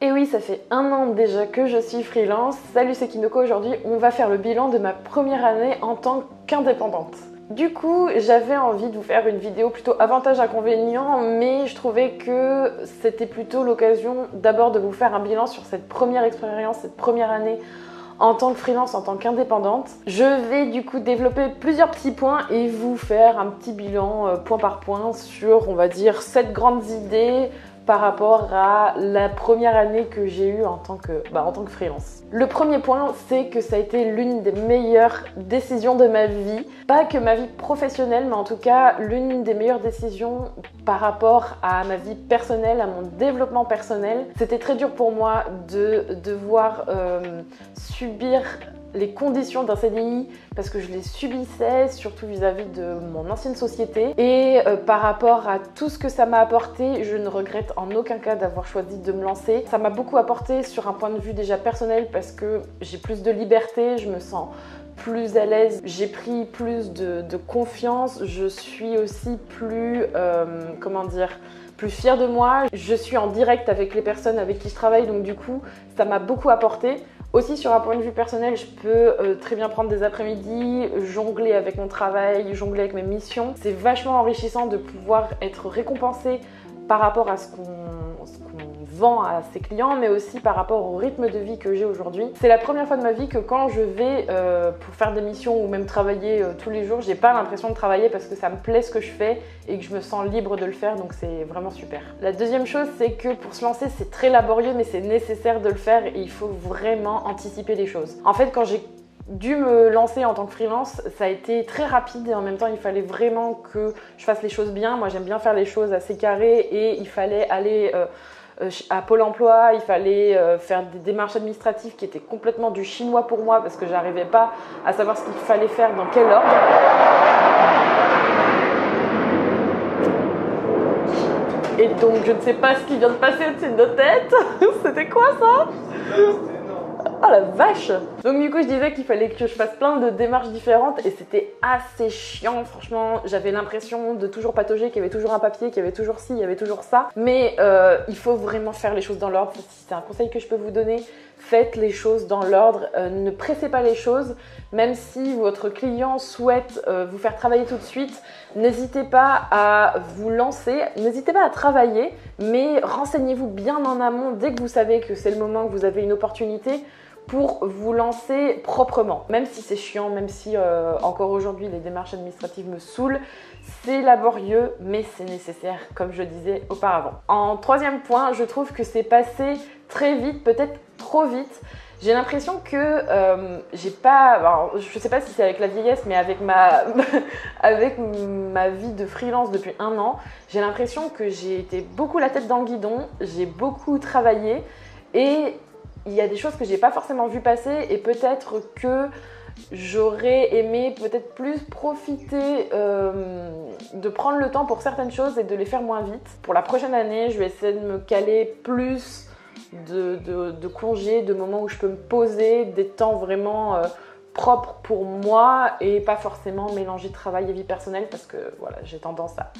Et oui, ça fait 1 an déjà que je suis freelance. Salut, c'est Kinoko. Aujourd'hui, on va faire le bilan de ma première année en tant qu'indépendante. Du coup, j'avais envie de vous faire une vidéo plutôt avantages-inconvénients, mais je trouvais que c'était plutôt l'occasion d'abord de vous faire un bilan sur cette première expérience, cette première année en tant que freelance, en tant qu'indépendante. Je vais du coup développer plusieurs petits points et vous faire un petit bilan point par point sur, on va dire, 7 grandes idées par rapport à la première année que j'ai eue en tant que freelance. Le premier point, c'est que ça a été l'une des meilleures décisions de ma vie. Pas que ma vie professionnelle, mais en tout cas l'une des meilleures décisions par rapport à ma vie personnelle, à mon développement personnel. C'était très dur pour moi de devoir subir les conditions d'un CDI parce que je les subissais, surtout vis-à-vis de mon ancienne société. Et par rapport à tout ce que ça m'a apporté, je ne regrette en aucun cas d'avoir choisi de me lancer. Ça m'a beaucoup apporté sur un point de vue déjà personnel parce que j'ai plus de liberté, je me sens plus à l'aise, j'ai pris plus de confiance, je suis aussi plus, plus fière de moi. Je suis en direct avec les personnes avec qui je travaille, donc du coup, ça m'a beaucoup apporté. Aussi sur un point de vue personnel, je peux très bien prendre des après-midi, jongler avec mon travail, jongler avec mes missions. C'est vachement enrichissant de pouvoir être récompensé par rapport à ce qu'on vend à ses clients, mais aussi par rapport au rythme de vie que j'ai aujourd'hui. C'est la première fois de ma vie que quand je vais pour faire des missions ou même travailler tous les jours, j'ai pas l'impression de travailler parce que ça me plaît ce que je fais et que je me sens libre de le faire, donc c'est vraiment super. La deuxième chose, c'est que pour se lancer, c'est très laborieux, mais c'est nécessaire de le faire et il faut vraiment anticiper les choses. En fait, quand j'ai dû me lancer en tant que freelance, ça a été très rapide et en même temps il fallait vraiment que je fasse les choses bien. Moi j'aime bien faire les choses assez carrées et il fallait aller à Pôle emploi, il fallait faire des démarches administratives qui étaient complètement du chinois pour moi parce que j'arrivais pas à savoir ce qu'il fallait faire, dans quel ordre. Et donc je ne sais pas ce qui vient de passer au-dessus de nos têtes. C'était quoi ça ? Oh la vache! Donc du coup je disais qu'il fallait que je fasse plein de démarches différentes et c'était assez chiant, franchement. J'avais l'impression de toujours patauger, qu'il y avait toujours un papier, qu'il y avait toujours ci, il y avait toujours ça. Mais il faut vraiment faire les choses dans l'ordre. C'est un conseil que je peux vous donner. Faites les choses dans l'ordre, ne pressez pas les choses. Même si votre client souhaite vous faire travailler tout de suite, n'hésitez pas à vous lancer, n'hésitez pas à travailler, mais renseignez-vous bien en amont dès que vous savez que c'est le moment, que vous avez une opportunité pour vous lancer proprement. Même si c'est chiant, même si encore aujourd'hui les démarches administratives me saoulent, c'est laborieux, mais c'est nécessaire, comme je disais auparavant. En troisième point, je trouve que c'est passé très vite, peut-être trop vite. J'ai l'impression que j'ai pas... Alors, je sais pas si c'est avec la vieillesse, mais avec avec ma vie de freelance depuis 1 an, j'ai l'impression que j'ai été beaucoup la tête dans le guidon, j'ai beaucoup travaillé et il y a des choses que j'ai pas forcément vu passer et peut-être que j'aurais aimé peut-être plus profiter de prendre le temps pour certaines choses et de les faire moins vite. Pour la prochaine année, je vais essayer de me caler plus de congés, de moments où je peux me poser, des temps vraiment propres pour moi et pas forcément mélanger travail et vie personnelle parce que voilà, j'ai tendance à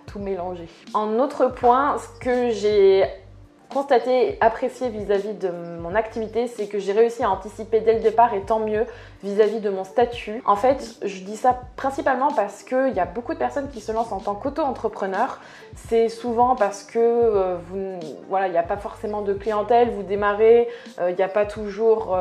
tout mélanger. En autre point, ce que j'ai constaté et apprécié vis-à-vis de mon activité, c'est que j'ai réussi à anticiper dès le départ et tant mieux vis-à-il de mon statut. En fait, je dis ça principalement parce qu'il y a beaucoup de personnes qui se lancent en tant qu'auto-entrepreneur. C'est souvent parce que il n'y a pas forcément de clientèle, vous démarrez, il n'y a pas toujours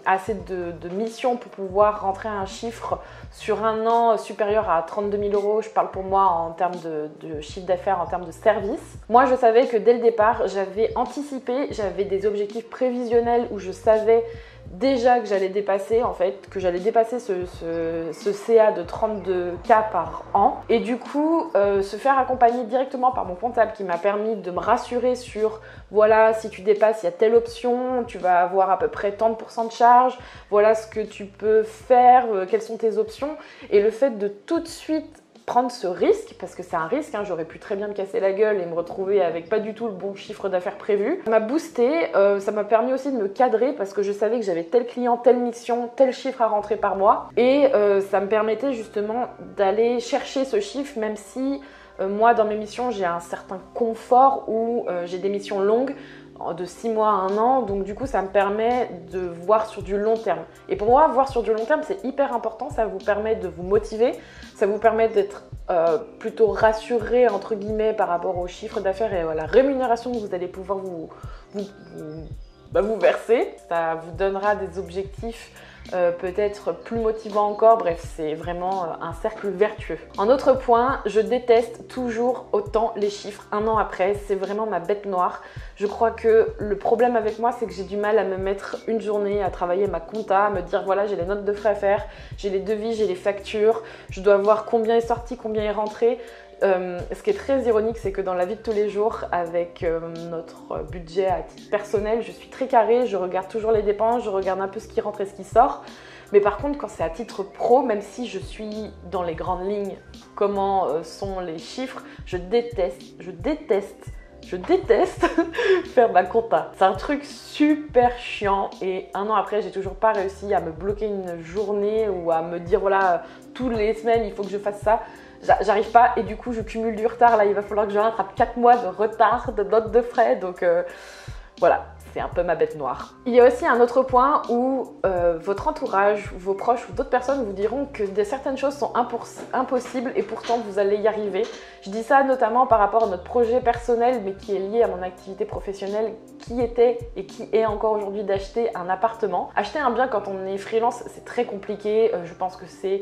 assez de missions pour pouvoir rentrer un chiffre sur 1 an supérieur à 32 000 €. Je parle pour moi en termes de chiffre d'affaires, en termes de service. Moi, je savais que dès le départ, j'avais anticipé, j'avais des objectifs prévisionnels où je savais déjà que j'allais dépasser ce CA de 32K par an et du coup se faire accompagner directement par mon comptable qui m'a permis de me rassurer sur voilà, si tu dépasses il y a telle option, tu vas avoir à peu près tant de % de charge, voilà ce que tu peux faire, quelles sont tes options et le fait de tout de suite prendre ce risque, parce que c'est un risque, hein, j'aurais pu très bien me casser la gueule et me retrouver avec pas du tout le bon chiffre d'affaires prévu. Ça m'a boosté, ça m'a permis aussi de me cadrer parce que je savais que j'avais tel client, telle mission, tel chiffre à rentrer par mois et ça me permettait justement d'aller chercher ce chiffre même si moi dans mes missions j'ai un certain confort où j'ai des missions longues. de 6 mois à 1 an, donc du coup ça me permet de voir sur du long terme. Et pour moi, voir sur du long terme, c'est hyper important, ça vous permet de vous motiver, ça vous permet d'être plutôt rassuré entre guillemets par rapport au chiffre d'affaires et à la rémunération que vous allez pouvoir vous verser. Ça vous donnera des objectifs peut-être plus motivants encore. Bref, c'est vraiment un cercle vertueux. En autre point, je déteste toujours autant les chiffres 1 an après. C'est vraiment ma bête noire. Je crois que le problème avec moi, c'est que j'ai du mal à me mettre une journée à travailler ma compta, à me dire voilà, j'ai les notes de frais à faire, j'ai les devis, j'ai les factures, je dois voir combien est sorti, combien est rentré. Ce qui est très ironique, c'est que dans la vie de tous les jours, avec notre budget à titre personnel, je suis très carrée, je regarde toujours les dépenses, je regarde un peu ce qui rentre et ce qui sort. Mais par contre, quand c'est à titre pro, même si je suis dans les grandes lignes, comment sont les chiffres, je déteste faire ma compta. C'est un truc super chiant et 1 an après, j'ai toujours pas réussi à me bloquer une journée ou à me dire voilà, toutes les semaines, il faut que je fasse ça. J'arrive pas et du coup je cumule du retard. Là il va falloir que je rattrape 4 mois de retard de notes de frais, donc voilà, c'est un peu ma bête noire. Il y a aussi un autre point où votre entourage, vos proches ou d'autres personnes vous diront que certaines choses sont impossibles et pourtant vous allez y arriver. Je dis ça notamment par rapport à notre projet personnel mais qui est lié à mon activité professionnelle qui était et qui est encore aujourd'hui d'acheter un appartement. Acheter un bien quand on est freelance c'est très compliqué, je pense que c'est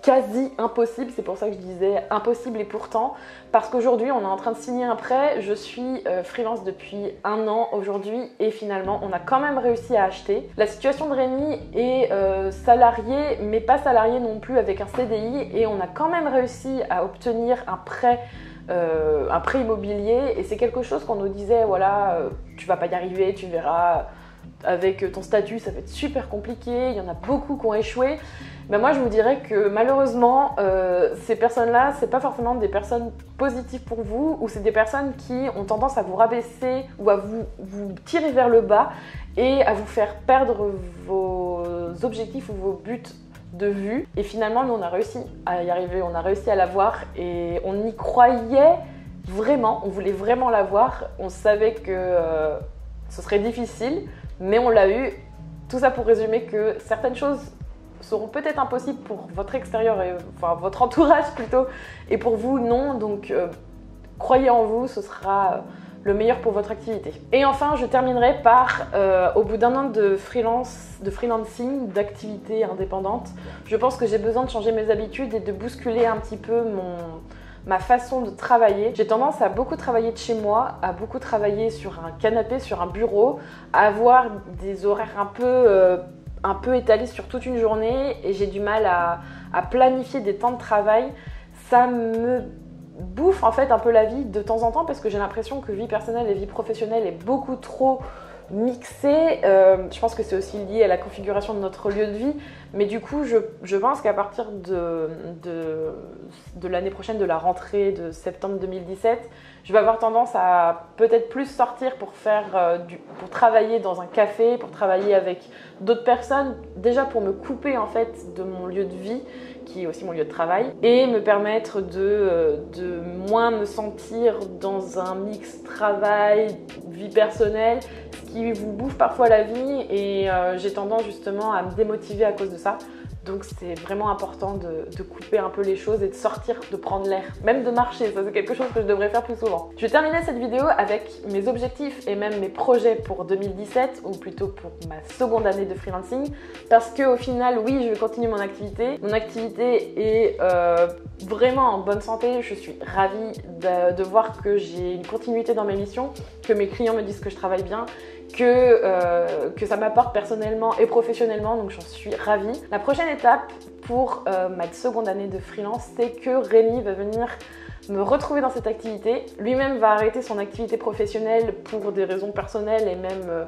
quasi impossible, c'est pour ça que je disais impossible et pourtant, parce qu'aujourd'hui on est en train de signer un prêt, je suis freelance depuis 1 an aujourd'hui et finalement on a quand même réussi à acheter. La situation de Rémi est salarié mais pas salarié non plus avec un CDI et on a quand même réussi à obtenir un prêt immobilier et c'est quelque chose qu'on nous disait voilà, tu vas pas y arriver, tu verras. Avec ton statut, ça va être super compliqué, il y en a beaucoup qui ont échoué. Mais moi, je vous dirais que malheureusement, ces personnes-là, c'est pas forcément des personnes positives pour vous ou c'est des personnes qui ont tendance à vous rabaisser ou à vous tirer vers le bas et à vous faire perdre vos objectifs ou vos buts de vue. Et finalement, nous, on a réussi à y arriver, on a réussi à l'avoir et on y croyait vraiment, on voulait vraiment l'avoir. On savait que ce serait difficile. Mais on l'a eu. Tout ça pour résumer que certaines choses seront peut-être impossibles pour votre extérieur, enfin votre entourage plutôt, et pour vous non. Donc croyez en vous, ce sera le meilleur pour votre activité. Et enfin, je terminerai par, au bout d'1 an de freelancing, d'activité indépendante, je pense que j'ai besoin de changer mes habitudes et de bousculer un petit peu ma façon de travailler. J'ai tendance à beaucoup travailler de chez moi, à beaucoup travailler sur un canapé, sur un bureau, à avoir des horaires un peu étalés sur toute une journée et j'ai du mal à planifier des temps de travail. Ça me bouffe en fait un peu la vie de temps en temps parce que j'ai l'impression que vie personnelle et vie professionnelle est beaucoup trop mixée. Je pense que c'est aussi lié à la configuration de notre lieu de vie, mais du coup je pense qu'à partir de l'année prochaine, de la rentrée de septembre 2017, je vais avoir tendance à peut-être plus sortir pour pour travailler dans un café, pour travailler avec d'autres personnes, déjà pour me couper en fait de mon lieu de vie qui est aussi mon lieu de travail et me permettre de moins me sentir dans un mix travail, vie personnelle qui vous bouffe parfois la vie et j'ai tendance justement à me démotiver à cause de ça. Donc c'est vraiment important de couper un peu les choses et de sortir, de prendre l'air, même de marcher, ça c'est quelque chose que je devrais faire plus souvent. Je vais terminer cette vidéo avec mes objectifs et même mes projets pour 2017 ou plutôt pour ma seconde année de freelancing parce qu'au final, oui, je vais continuer mon activité. Mon activité est vraiment en bonne santé, je suis ravie de voir que j'ai une continuité dans mes missions, que mes clients me disent que je travaille bien, que ça m'apporte personnellement et professionnellement, donc j'en suis ravie. La prochaine étape pour ma seconde année de freelance, c'est que Rémi va venir me retrouver dans cette activité. Lui-même va arrêter son activité professionnelle pour des raisons personnelles et même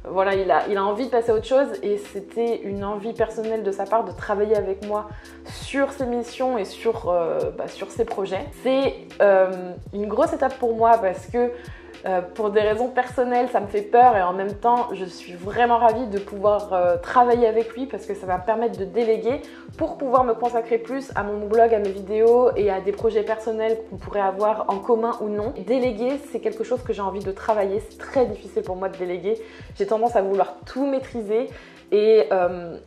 voilà, il a envie de passer à autre chose et c'était une envie personnelle de sa part de travailler avec moi sur ses missions et sur ses projets. C'est une grosse étape pour moi parce que Pour des raisons personnelles, ça me fait peur et en même temps, je suis vraiment ravie de pouvoir travailler avec lui parce que ça va me permettre de déléguer pour pouvoir me consacrer plus à mon blog, à mes vidéos et à des projets personnels qu'on pourrait avoir en commun ou non. Déléguer, c'est quelque chose que j'ai envie de travailler. C'est très difficile pour moi de déléguer. J'ai tendance à vouloir tout maîtriser. Et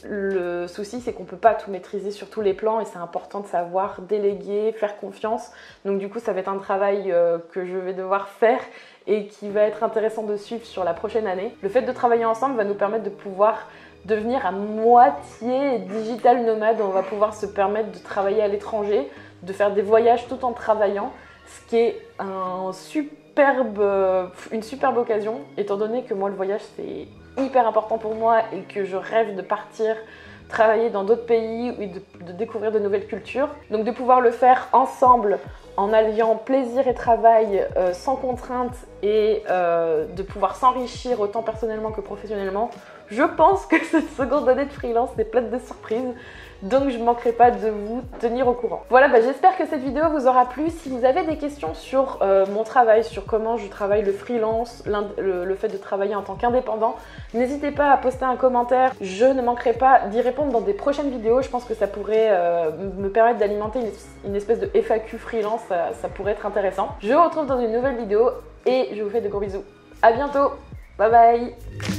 le souci, c'est qu'on ne peut pas tout maîtriser sur tous les plans et c'est important de savoir déléguer, faire confiance. Donc du coup, ça va être un travail que je vais devoir faire et qui va être intéressant de suivre sur la prochaine année. Le fait de travailler ensemble va nous permettre de pouvoir devenir à moitié digital nomade. On va pouvoir se permettre de travailler à l'étranger, de faire des voyages tout en travaillant, ce qui est une superbe occasion, étant donné que moi, le voyage, c'est hyper important pour moi et que je rêve de partir travailler dans d'autres pays ou de découvrir de nouvelles cultures. Donc de pouvoir le faire ensemble en alliant plaisir et travail sans contrainte et de pouvoir s'enrichir autant personnellement que professionnellement, je pense que cette seconde année de freelance est pleine de surprises. Donc je ne manquerai pas de vous tenir au courant. Voilà, j'espère que cette vidéo vous aura plu. Si vous avez des questions sur mon travail, sur comment je travaille le freelance, le fait de travailler en tant qu'indépendant, n'hésitez pas à poster un commentaire. Je ne manquerai pas d'y répondre dans des prochaines vidéos. Je pense que ça pourrait me permettre d'alimenter une espèce de FAQ freelance. Ça pourrait être intéressant. Je vous retrouve dans une nouvelle vidéo et je vous fais de gros bisous. À bientôt. Bye bye.